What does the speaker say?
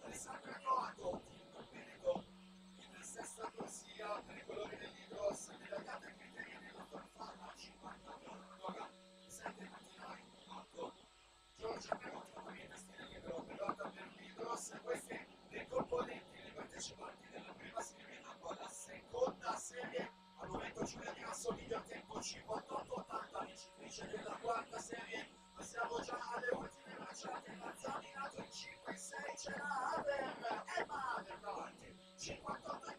Alessandro Coato, Tim Veneto, in sesta corsia per i colori dell'Hydros, nella gata criteria della farfalla, 50 7 Martinoi, 8. Giorgia Perotti, ovviamente stile libero, pilota per l'Hydros, queste le componenti, le partecipanti della prima serie, dopo la seconda serie, al momento Giulia Di Rasso, miglior tempo 58-80, vincitrice della quarta serie, passiamo già alle ultime bracciate, Mazzani nato in 5-6, c'è la Haber, Emma Haber davanti, 58 e